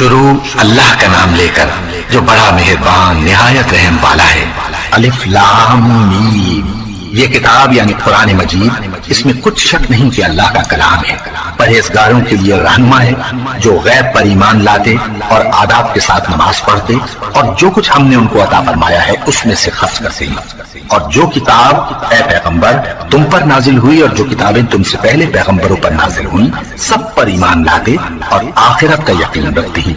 شروع اللہ کا نام لے کر جو بڑا مہربان نہایت رحم والا ہے۔ الف لام میم، یہ کتاب یعنی قرآن مجید، اس میں کچھ شک نہیں کہ اللہ کا کلام ہے، پرہیزگاروں کے لیے رہنما ہے جو غیب پر ایمان لاتے اور آداب کے ساتھ نماز پڑھتے اور جو کچھ ہم نے ان کو عطا فرمایا ہے اس میں سے خرچ کرتے ہیں۔ اور جو کتاب اے پیغمبر تم پر نازل ہوئی اور جو کتابیں تم سے پہلے پیغمبروں پر نازل ہوئی سب پر ایمان لاتے اور آخرت کا یقین رکھتے ہیں۔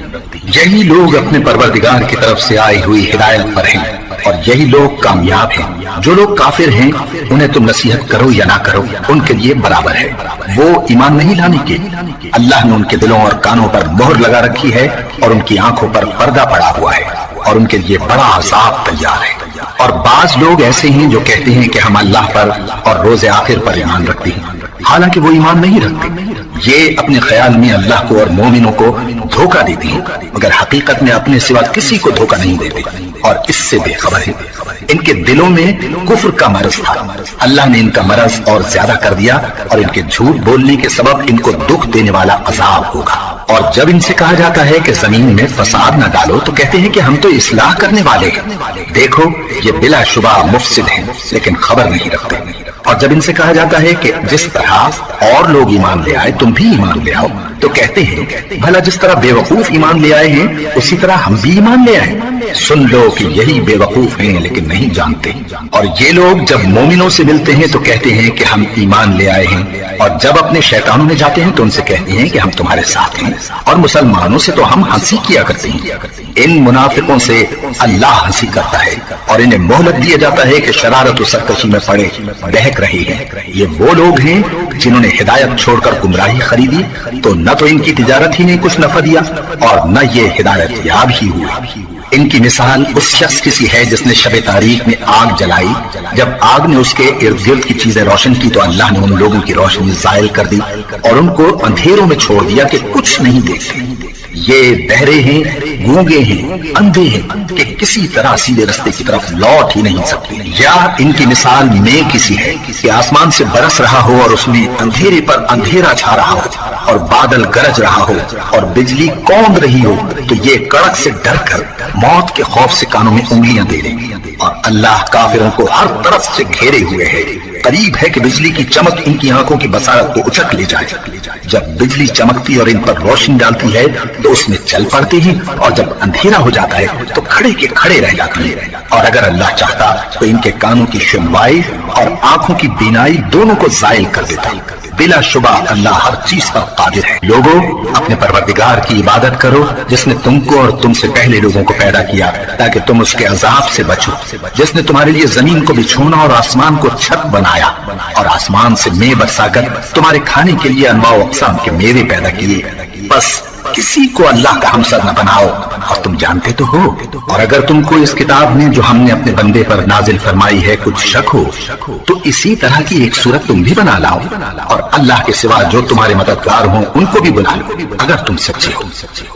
یہی لوگ اپنے پروردگار کی طرف سے آئی ہوئی ہدایت پر ہیں اور یہی لوگ کامیاب ہیں۔ جو لوگ کافر ہیں انہیں تم نصیحت کرو یا نہ کرو ان کے لیے برابر ہے، وہ ایمان نہیں لانے کے۔ اللہ نے ان کے دلوں اور کانوں پر مہر لگا رکھی ہے اور ان کی آنکھوں پر پردہ پڑا ہوا ہے اور ان کے لیے بڑا عذاب تیار ہے۔ اور بعض لوگ ایسے ہیں جو کہتے ہیں کہ ہم اللہ پر اور روز آخر پر ایمان رکھتے ہیں، حالانکہ وہ ایمان نہیں رکھتے۔ یہ اپنے خیال میں اللہ کو اور مومنوں کو دھوکہ دیتے ہیں، مگر حقیقت میں اپنے سوا کسی کو دھوکہ نہیں دیتے اور اس سے بے خبر ہے۔ ان کے دلوں میں کفر کا مرض تھا، اللہ نے ان کا مرض اور زیادہ کر دیا اور ان کے جھوٹ بولنے کے سبب ان کو دکھ دینے والا عذاب ہوگا۔ اور جب ان سے کہا جاتا ہے کہ زمین میں فساد نہ ڈالو تو کہتے ہیں کہ ہم تو اصلاح کرنے والے ہیں۔ دیکھو یہ بلا شبہ مفسد ہیں لیکن خبر نہیں رکھتے۔ اور جب ان سے کہا جاتا ہے کہ جس طرح اور لوگ ایمان لے آئے تم بھی ایمان لے آؤ تو کہتے ہیں بھلا جس طرح بے وقوف ایمان لے آئے ہیں اسی طرح ہم بھی ایمان لے آئے۔ سن لو کہ یہی بے وقوف ہیں لیکن نہیں جانتے۔ اور یہ لوگ جب مومنوں سے ملتے ہیں تو کہتے ہیں کہ ہم ایمان لے آئے ہیں، اور جب اپنے شیطانوں میں جاتے ہیں تو ان سے کہتے ہیں کہ ہم تمہارے ساتھ ہیں، اور مسلمانوں سے تو ہم ہنسی کیا کرتے ہیں۔ ان منافقوں سے اللہ ہنسی کرتا ہے اور انہیں مہلت دیا جاتا ہے کہ شرارت و سرکشی میں پڑے بہک رہے ہیں۔ یہ وہ لوگ ہیں جنہوں نے ہدایت چھوڑ کر گمراہی خریدی تو نہ تو ان کی تجارت ہی نے کچھ نفع دیا اور نہ یہ ہدایت یاب ہی ہوئی۔ ان کی مثال اس شخص کی سی ہے جس نے شب تاریخ میں آگ جلائی، جب آگ نے اس کے ارد گرد کی چیزیں روشن کی تو اللہ نے ان لوگوں کی روشنی زائل کر دی اور ان کو اندھیروں میں چھوڑ دیا کہ کچھ نہیں دیکھتے۔ یہ بہرے ہیں، گونگے ہیں، اندھے ہیں کہ کسی طرح سیدھے رستے کی طرف لوٹ ہی نہیں سکتے۔ یا ان کی مثال میں کسی ہے کہ آسمان سے برس رہا ہو اور اس میں اندھیرے پر اندھیرا چھا رہا ہو اور بادل گرج رہا ہو اور بجلی کوند رہی ہو تو یہ کڑک سے ڈر کر موت کے خوف سے کانوں میں انگلیاں دے لیں۔ اور اللہ کافروں کو ہر طرف سے گھیرے ہوئے ہے، قریب ہے کہ بجلی کی چمک ان کی آنکھوں کی بصارت کو اچک لے جائے۔ جب بجلی چمکتی اور ان پر روشنی ڈالتی ہے تو اس میں چل پڑتے ہیں اور جب اندھیرا ہو جاتا ہے تو کھڑے کے کھڑے رہ جاتے ہیں۔ اور اگر اللہ چاہتا تو ان کے کانوں کی سنوائی اور آنکھوں کی بینائی دونوں کو زائل کر دیتا۔ بلا شبہ اللہ ہر چیز پر قادر ہے۔ لوگوں اپنے پروردگار کی عبادت کرو جس نے تم کو اور تم سے پہلے لوگوں کو پیدا کیا تاکہ تم اس کے عذاب سے بچو، جس نے تمہارے لیے زمین کو بچھونا اور آسمان کو چھت بنایا اور آسمان سے مے برسا کر تمہارے کھانے کے لیے انواع و اقسام کے میوے پیدا کیے۔ بس کسی کو اللہ کا ہمسر نہ بناؤ اور تم جانتے تو ہو۔ اور اگر تم کو اس کتاب میں جو ہم نے اپنے بندے پر نازل فرمائی ہے کچھ شک ہو تو اسی طرح کی ایک صورت تم بھی بنا لاؤ اور اللہ کے سوا جو تمہارے مددگار ہوں ان کو بھی بلا لو اگر تم سچے ہو۔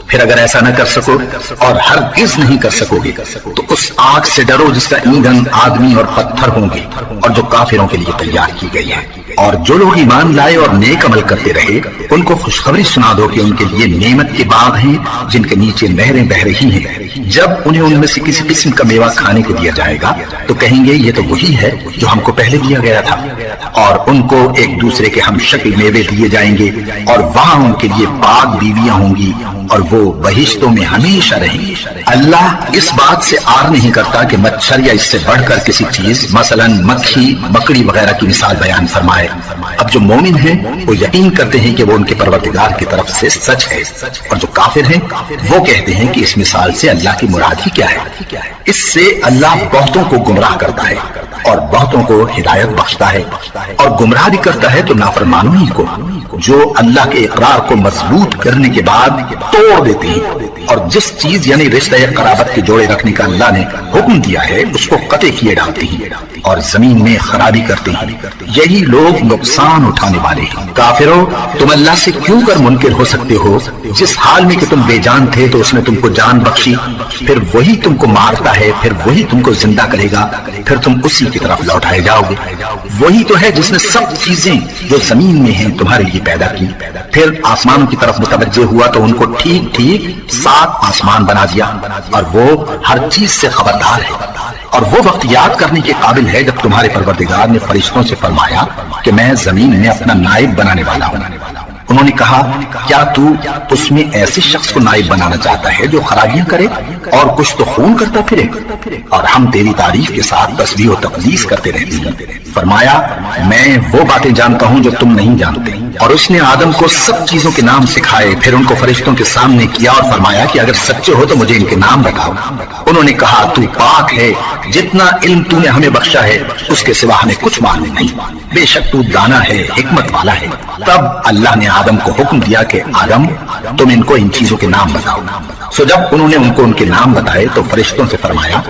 پھر اگر ایسا نہ کر سکو اور ہرگز نہیں کر سکو گے تو اس آگ سے ڈرو جس کا ایندھن آدمی اور پتھر ہوں گے اور جو کافروں کے لیے تیار کی گئی ہے۔ اور جو لوگ ایمان لائے اور نیک عمل کرتے رہے ان کو خوشخبری سنا دو کہ ان کے لیے نعمت کے باغ ہیں جن کے نیچے نہریں بہ رہی ہیں۔ جب انہیں ان میں سے کسی قسم کا میوہ کھانے کو دیا جائے گا تو کہیں گے یہ تو وہی ہے جو ہم کو پہلے دیا گیا تھا، اور ان کو ایک دوسرے کے ہم شکل میوے دیے جائیں گے اور وہاں ان کے لیے پاک بیویاں ہوں گی اور وہ بہشتوں میں ہمیشہ رہیں گے۔ اللہ اس بات سے آر نہیں کرتا کہ مچھر یا اس سے بڑھ کر کسی چیز مثلا مکھی مکڑی وغیرہ کی مثال بیان فرمائے۔ اب جو مومن ہیں وہ یقین کرتے ہیں کہ وہ ان کے پروردگار کی طرف سے سچ ہے، اور جو کافر ہیں وہ کہتے ہیں کہ اس مثال سے اللہ کی مراد ہی کیا ہے۔ اس سے اللہ بہتوں کو گمراہ کرتا ہے اور بہتوں کو ہدایت بخشتا ہے، اور گمراہ بھی کرتا ہے تو نافرمانوں ہی کو جو اللہ کے اقرار کو مضبوط کرنے کے بعد توڑ دیتے ہیں، اور جس چیز یعنی رشتہ قرابت کے جوڑے رکھنے کا اللہ نے حکم دیا ہے اس کو قطع کیے ڈالتے ہیں۔ اور زمین میں خرابی کرتے ہیں، یہی لوگ نقصان اٹھانے والے ہیں۔ کافروں، تم اللہ سے کیوں کر منکر ہو سکتے ہو؟ جس حال میں کہ تم بے جان تھے تو اس نے تم کو جان بخشی، پھر وہی تم کو مارتا ہے، پھر وہی تم کو زندہ کرے گا، پھر تم اسی کی طرف لوٹائے جاؤ گے۔ وہی تو ہے جس نے سب چیزیں جو زمین میں ہیں تمہارے لیے پیدا کی، پھر آسمانوں کی طرف متوجہ ہوا تو ان کو ٹھیک ٹھیک 7 آسمان بنا دیا، اور وہ ہر چیز سے خبردار ہے۔ اور وہ وقت یاد کرنے کے قابل ہے جب تمہارے پروردگار نے فرشتوں سے فرمایا کہ میں زمین میں اپنا نائب بنانے والا ہوں۔ انہوں نے کہا، کیا تو اس میں ایسے شخص کو نائب بنانا چاہتا ہے جو خرابیاں کرے اور کچھ تو خون کرتا پھرے؟ اور ہم تیری تعریف کے ساتھ تسبیح و تقدیس کرتے رہتے ہیں۔ فرمایا، میں وہ باتیں جانتا ہوں جو تم نہیں جانتے۔ اور اس نے آدم کو سب چیزوں کے نام سکھائے، پھر ان کو فرشتوں کے سامنے کیا اور فرمایا کہ اگر سچے ہو تو مجھے ان کے نام بتاؤ۔ انہوں نے کہا، تو پاک ہے، جتنا علم تو نے ہمیں بخشا ہے اس کے سوا ہمیں کچھ معلوم نہیں، بے شک تو دانا ہے، حکمت والا ہے۔ تب اللہ نے آدم کو حکم دیا کہ آدم، تم ان کو ان چیزوں کے نام بتاؤ۔ سو جب انہوں نے ان کو ان کے نام بتائے تو فرشتوں سے فرمایا،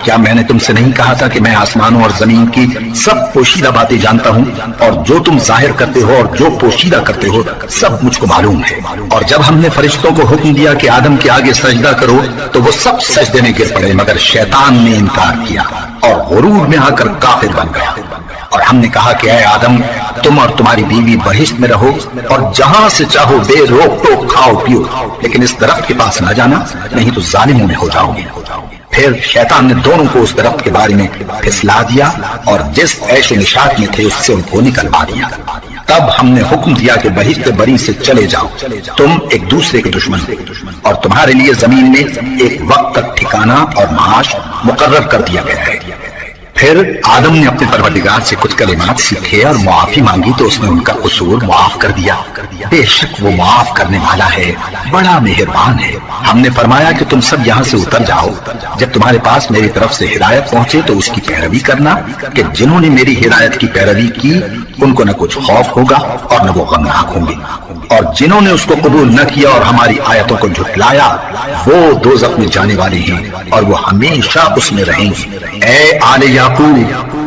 کیا میں نے تم سے نہیں کہا تھا کہ میں آسمانوں اور زمین کی سب پوشیدہ باتیں جانتا ہوں، اور جو تم ظاہر کرتے ہو اور جو پوشیدہ کرتے ہو سب مجھ کو معلوم ہے۔ اور جب ہم نے فرشتوں کو حکم دیا کہ آدم کے آگے سجدہ کرو تو وہ سب سجدے میں گر پڑے، مگر شیطان نے انکار کیا اور غرور میں آ کر کافر بن گیا۔ اور ہم نے کہا کہ اے آدم، تم اور تمہاری بیوی بہشت میں رہو اور جہاں سے چاہو بے روک ٹوک کھاؤ پیو، لیکن اس درخت کے پاس نہ جانا، نہیں تو ظالموں میں ہو جاؤ گے۔ پھر شیطان نے دونوں کو اس درخت کے بارے میں پھسلا دیا اور جس عیش و نشاط میں تھے اس سے ان کو نکلوا دیا۔ تب ہم نے حکم دیا کہ بہشت بری سے چلے جاؤ، تم ایک دوسرے کے دشمن ہو، اور تمہارے لیے زمین میں ایک وقت تک ٹھکانہ اور معاش مقرر کر دیا گیا ہے۔ پھر آدم نے اپنے پروردگار سے کچھ کلمات سیکھے اور معافی مانگی تو اس نے ان کا قصور معاف کر دیا۔ بے شک وہ معاف کرنے والا ہے، بڑا مہربان ہے۔ ہم نے فرمایا کہ تم سب یہاں سے اتر جاؤ، جب تمہارے پاس میری طرف سے ہدایت پہنچے تو اس کی پیروی کرنا، کہ جنہوں نے میری ہدایت کی پیروی کی ان کو نہ کچھ خوف ہوگا اور نہ وہ غمناک ہوں گے، اور جنہوں نے اس کو قبول نہ کیا اور ہماری آیتوں کو جھٹلایا وہ دوزخ میں جانے والے ہیں اور وہ ہمیشہ اس میں رہیں گے۔ اے آل یعقوب،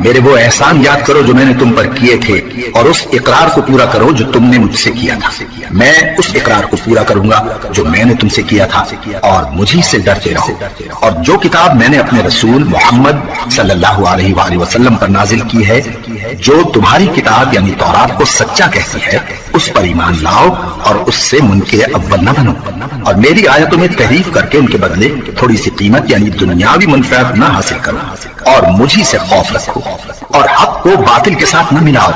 میرے وہ احسان یاد کرو جو میں نے تم پر کیے تھے، اور اس اقرار کو پورا کرو جو تم نے مجھ سے کیا تھا۔ میں اس اقرار کو پورا کروں گا جو میں نے تم سے کیا تھا، اور مجھی سے ڈرتے رہو۔ اور جو کتاب میں نے اپنے رسول محمد صلی اللہ علیہ وآلہ وسلم پر نازل کی ہے، جو تمہاری کتاب یعنی تورات کو سچا کہتی ہے، اس پر ایمان لاؤ اور اس سے منکر اول نہ بنو، اور میری آیتوں میں تحریف کر کے ان کے بدلے تھوڑی سی قیمت یعنی دنیاوی منفعت نہ حاصل کرو، اور مجھی سے خوف رکھو، اور حق کو باطل کے ساتھ نہ ملاؤ،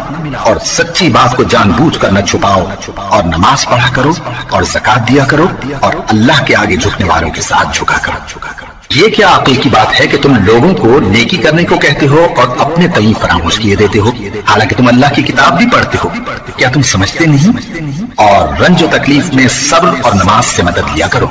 اور سچی بات کو جان بوجھ کر نہ چھپاؤ، اور نماز پڑھا کرو اور زکات دیا کرو، اور اللہ کے آگے جھکنے والوں کے ساتھ جھکا کرو۔ یہ کیا عقل کی بات ہے کہ تم لوگوں کو نیکی کرنے کو کہتے ہو اور اپنے تئیں فراموش کیے دیتے ہو، حالانکہ تم اللہ کی کتاب بھی پڑھتے ہو؟ کیا تم سمجھتے نہیں؟ اور رنج و تکلیف میں صبر اور نماز سے مدد لیا کرو،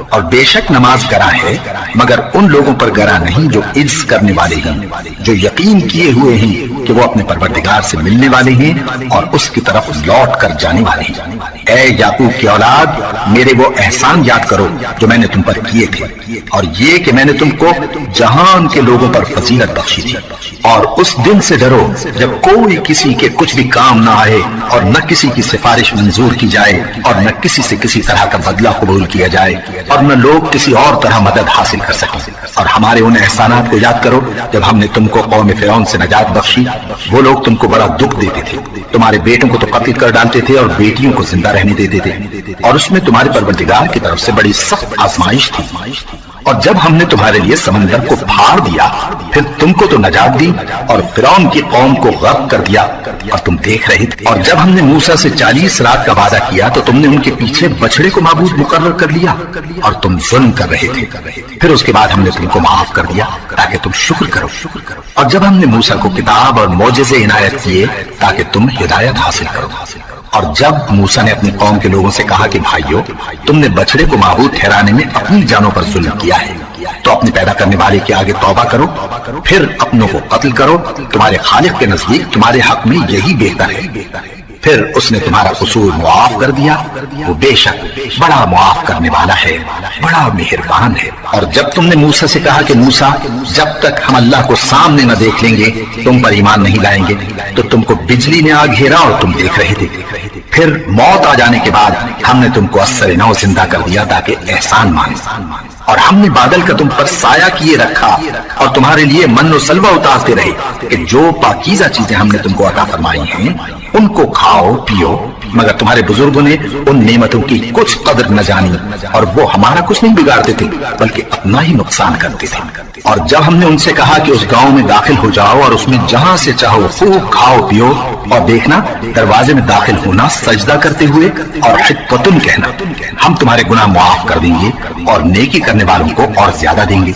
اور بے شک نماز گراں ہے مگر ان لوگوں پر گراں نہیں جو عجز کرنے والے ہیں، جو یقین کیے ہوئے ہیں کہ وہ اپنے پروردگار سے ملنے والے ہیں اور اس کی طرف لوٹ کر جانے والے ہیں۔ اے یعقوب کی اولاد، میرے وہ احسان یاد کرو جو میں نے تم پر کیے تھے، اور یہ کہ میں نے تم کو جہان کے لوگوں پر فضیلت بخشی تھی، اور اس دن سے ڈرو جب کوئی کسی کے کچھ بھی کام نہ آئے، اور نہ کسی کی سفارش منظور کی جائے، اور نہ کسی سے کسی طرح کا بدلہ قبول کیا جائے، اور نہ لوگ کسی اور طرح مدد حاصل کر سکیں۔ اور ہمارے ان احسانات کو یاد کرو جب ہم نے تم کو قوم فرعون سے نجات بخشی، وہ لوگ تم کو بڑا دکھ دیتے تھے، تمہارے بیٹوں کو تو قتل کر ڈالتے تھے اور بیٹیوں کو زندہ رہنے دیتے تھے، اور اس میں تمہارے پروردگار کی طرف سے بڑی سخت آزمائش تھی۔ اور جب ہم نے تمہارے لیے سمندر کو پھاڑ دیا پھر تم کو تو نجات دی اور فرعون کی قوم کو غرق کر دیا اور تم دیکھ رہے تھے۔ اور جب ہم نے موسیٰ سے 40 رات کا وعدہ کیا تو تم نے ان کے پیچھے بچڑے کو معبود مقرر کر لیا اور تم ظلم کر رہے تھے، پھر اس کے بعد ہم نے تم کو معاف کر دیا تاکہ تم شکر کرو۔ اور جب ہم نے موسیٰ کو کتاب اور معجزے عنایت کیے تاکہ تم ہدایت حاصل کرو، اور جب موسیٰ نے اپنی قوم کے لوگوں سے کہا کہ بھائیو، تم نے بچڑے کو معبود ٹھہرانے میں اپنی جانوں پر ظلم کیا ہے، تو اپنے پیدا کرنے والے کے آگے توبہ کرو، پھر اپنوں کو قتل کرو، تمہارے خالق کے نزدیک تمہارے حق میں یہی بہتر ہے۔ پھر اس نے تمہارا قصور معاف کر دیا، وہ بے شک بڑا معاف کرنے والا ہے، بڑا مہربان ہے۔ اور جب تم نے موسیٰ سے کہا کہ موسیٰ جب تک ہم اللہ کو سامنے نہ دیکھ لیں گے تم پر ایمان نہیں لائیں گے، تو تم کو بجلی نے آ گھیرا اور تم دیکھ رہے تھے، پھر موت آ جانے کے بعد ہم نے تم کو اثر نو زندہ کر دیا تاکہ احسان مانے، اور ہم نے بادل کا تم پر سایہ کیے رکھا اور تمہارے لیے من و سلوہ اتارتے رہے کہ جو پاکیزہ چیزیں ہم نے تم کو عطا فرمائی ہیں ان کو کھاؤ پیو، مگر تمہارے بزرگوں نے ان نعمتوں کی کچھ قدر نہ جانی اور وہ ہمارا کچھ نہیں بگاڑتے تھے بلکہ اپنا ہی نقصان کرتے تھے۔ اور جب ہم نے ان سے کہا کہ اس گاؤں میں داخل ہو جاؤ اور اس میں جہاں سے چاہو خوب کھاؤ پیو، اور دیکھنا دروازے میں داخل ہونا سجدہ کرتے ہوئے اور حطۃ کہنا، ہم تمہارے گناہ معاف کر دیں گے اور نیکی کرنے والوں کو اور زیادہ دیں گے۔